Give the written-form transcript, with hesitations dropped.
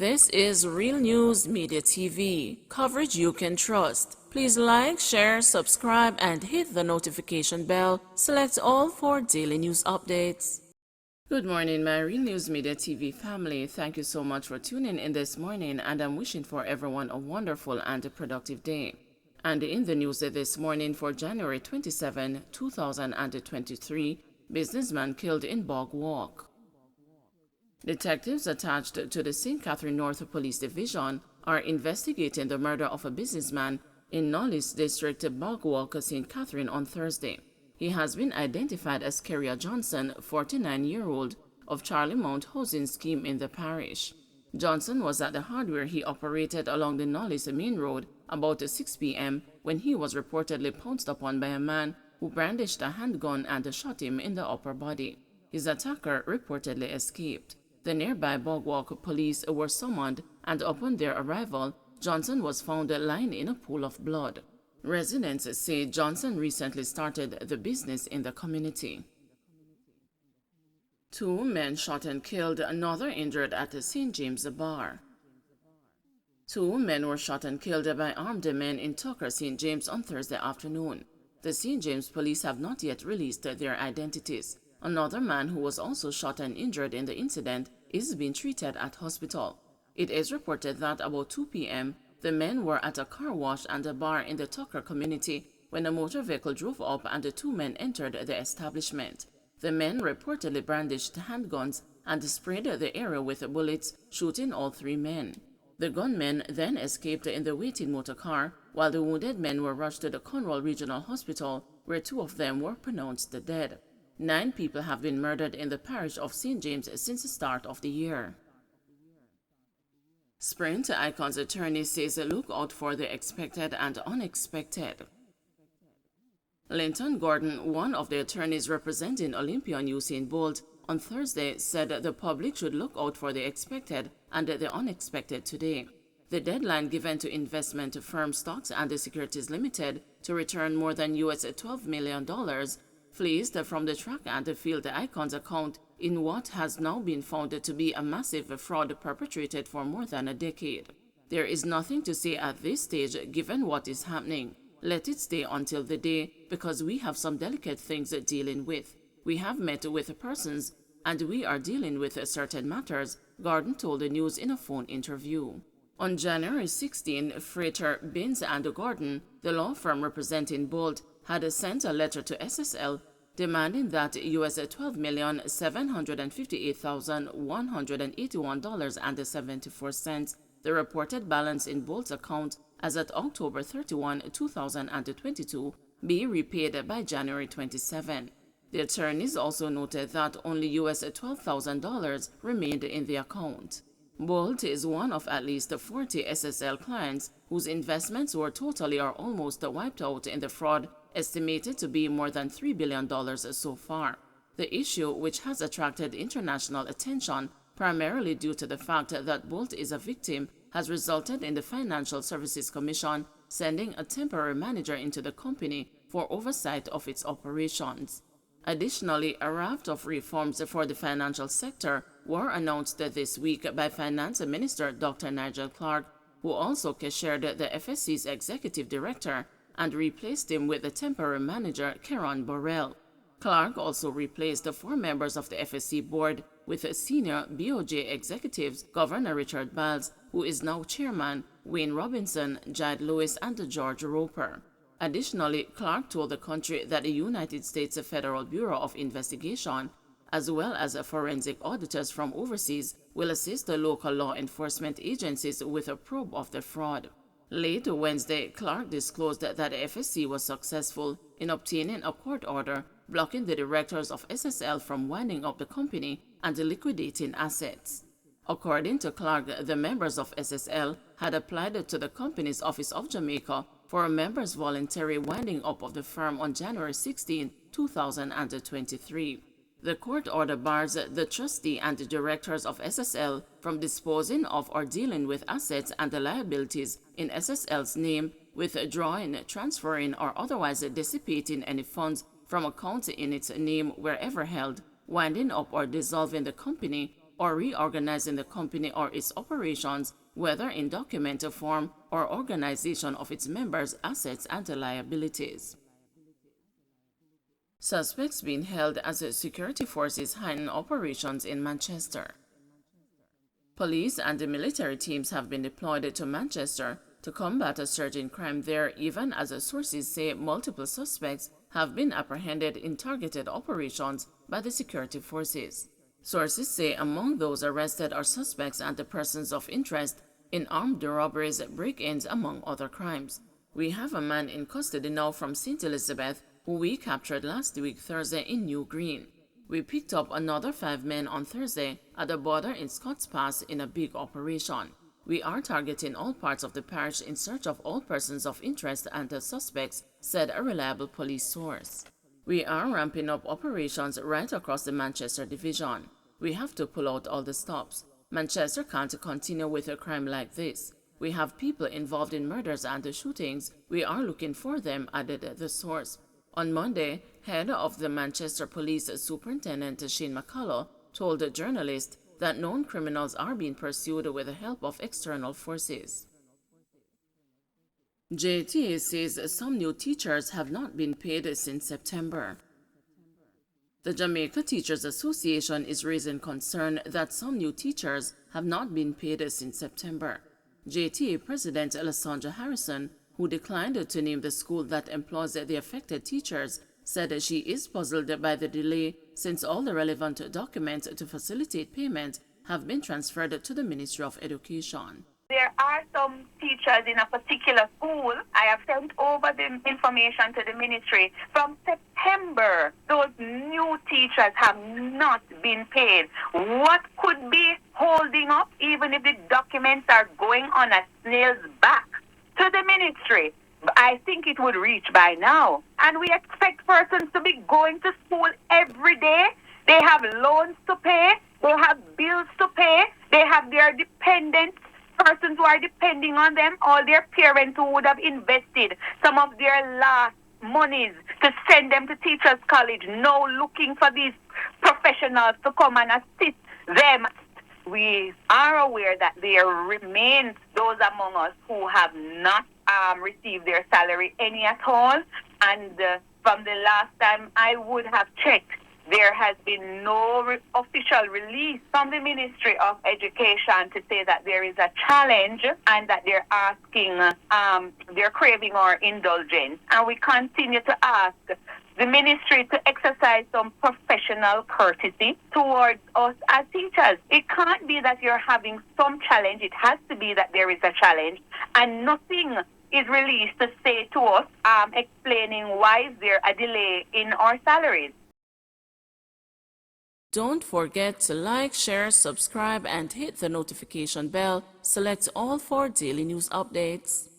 This is Real News Media TV, coverage you can trust. Please like, share, subscribe, and hit the notification bell. Select all for daily news updates. Good morning, my Real News Media TV family. Thank you so much for tuning in this morning, and I'm wishing for everyone a wonderful and a productive day. And in the news this morning for January 27, 2023, businessman killed in Bogwalk. Detectives attached to the St. Catherine North Police Division are investigating the murder of a businessman in Knowles District, Bogwalk, St. Catherine on Thursday. He has been identified as Kerria Johnson, 49-year-old, of Charlie Mount housing scheme in the parish. Johnson was at the hardware he operated along the Knowles Main Road about 6 p.m. when he was reportedly pounced upon by a man who brandished a handgun and shot him in the upper body. His attacker reportedly escaped. The nearby Bogwalk police were summoned, and upon their arrival, Johnson was found lying in a pool of blood. Residents say Johnson recently started the business in the community. 2 men shot and killed, another injured at the St. James Bar. 2 men were shot and killed by armed men in Tucker, St. James on Thursday afternoon. The St. James police have not yet released their identities. Another man who was also shot and injured in the incident is being treated at hospital. It is reported that about 2 p.m., the men were at a car wash and a bar in the Tucker community when a motor vehicle drove up and the 2 men entered the establishment. The men reportedly brandished handguns and sprayed the area with bullets, shooting all 3 men. The gunmen then escaped in the waiting motor car, while the wounded men were rushed to the Cornwall Regional Hospital, where 2 of them were pronounced dead. 9 people have been murdered in the parish of St. James since the start of the year. Sprint Icon's attorney says look out for the expected and unexpected. Linton Gordon, one of the attorneys representing Olympian Usain Bolt, on Thursday said the public should look out for the expected and the unexpected today. The deadline given to investment firm Stocks and Securities Limited to return more than $12 million fleeced from the track and field Icon's account in what has now been found to be a massive fraud perpetrated for more than a decade. There is nothing to say at this stage given what is happening. Let it stay until the day, because we have some delicate things dealing with. We have met with persons and we are dealing with certain matters, Gordon told the news in a phone interview. On January 16, Frater, Binns and Gordon, the law firm representing Bolt, had sent a letter to SSL demanding that $12,758,181.74, the reported balance in Bolt's account as at October 31, 2022, be repaid by January 27. The attorneys also noted that only $12,000 remained in the account. Bolt is one of at least 40 SSL clients whose investments were totally or almost wiped out in the fraud, estimated to be more than $3 billion so far. The issue, which has attracted international attention primarily due to the fact that Bolt is a victim, has resulted in the Financial Services Commission sending a temporary manager into the company for oversight of its operations. Additionally, a raft of reforms for the financial sector were announced this week by Finance Minister Dr. Nigel Clark, who also cashiered the FSC's executive director and replaced him with the temporary manager Kieran Burrell. Clark also replaced the 4 members of the FSC board with senior BOJ executives Governor Richard Biles, who is now chairman, Wayne Robinson, Jade Lewis, and George Roper. Additionally, Clark told the country that the United States Federal Bureau of Investigation, as well as forensic auditors from overseas, will assist the local law enforcement agencies with a probe of the fraud. Late Wednesday, Clark disclosed that the FSC was successful in obtaining a court order blocking the directors of SSL from winding up the company and liquidating assets. According to Clark, the members of SSL had applied to the company's Office of Jamaica for a members' voluntary winding up of the firm on January 16, 2023. The court order bars the trustee and the directors of SSL from disposing of or dealing with assets and liabilities in SSL's name, withdrawing, transferring, or otherwise dissipating any funds from accounts in its name wherever held, winding up or dissolving the company, or reorganizing the company or its operations, whether in documented form or organization of its members' assets and liabilities. Suspects being held as security forces heighten operations in Manchester. Police and the military teams have been deployed to Manchester to combat a surge in crime there, even as sources say multiple suspects have been apprehended in targeted operations by the security forces. Sources say among those arrested are suspects and the persons of interest in armed robberies, break-ins, among other crimes. We have a man in custody now from St. Elizabeth who we captured last week Thursday in New Green. We picked up another 5 men on Thursday at the border in Scots Pass in a big operation. We are targeting all parts of the parish in search of all persons of interest and the suspects, said a reliable police source. We are ramping up operations right across the Manchester division. We have to pull out all the stops. Manchester can't continue with a crime like this. We have people involved in murders and the shootings. We are looking for them, added the source. On Monday, head of the Manchester Police Superintendent Shane McCullough told a journalist that known criminals are being pursued with the help of external forces. JTA says some new teachers have not been paid since September. The Jamaica Teachers Association is raising concern that some new teachers have not been paid since September. JTA President Alessandra Harrison, who declined to name the school that employs the affected teachers, said she is puzzled by the delay since all the relevant documents to facilitate payment have been transferred to the Ministry of Education. There are some teachers in a particular school. I have sent over the information to the ministry. From September, those new teachers have not been paid. What could be holding up, even if the documents are going on a snail's back to the ministry? I think it would reach by now. And we expect persons to be going to school every day. They have loans to pay. They have bills to pay. They have their dependents, persons who are depending on them, all their parents who would have invested some of their last monies to send them to teachers' college, now looking for these professionals to come and assist them. We are aware that there remain those among us who have not received their salary any at all. And from the last time I would have checked, there has been no official release from the Ministry of Education to say that there is a challenge and that they're asking, they're craving our indulgence. And we continue to ask the ministry to exercise some professional courtesy towards us as teachers. It can't be that you're having some challenge. It has to be that there is a challenge, and nothing is released to say to us, explaining why is there a delay in our salaries. Don't forget to like, share, subscribe, and hit the notification bell. Select all for daily news updates.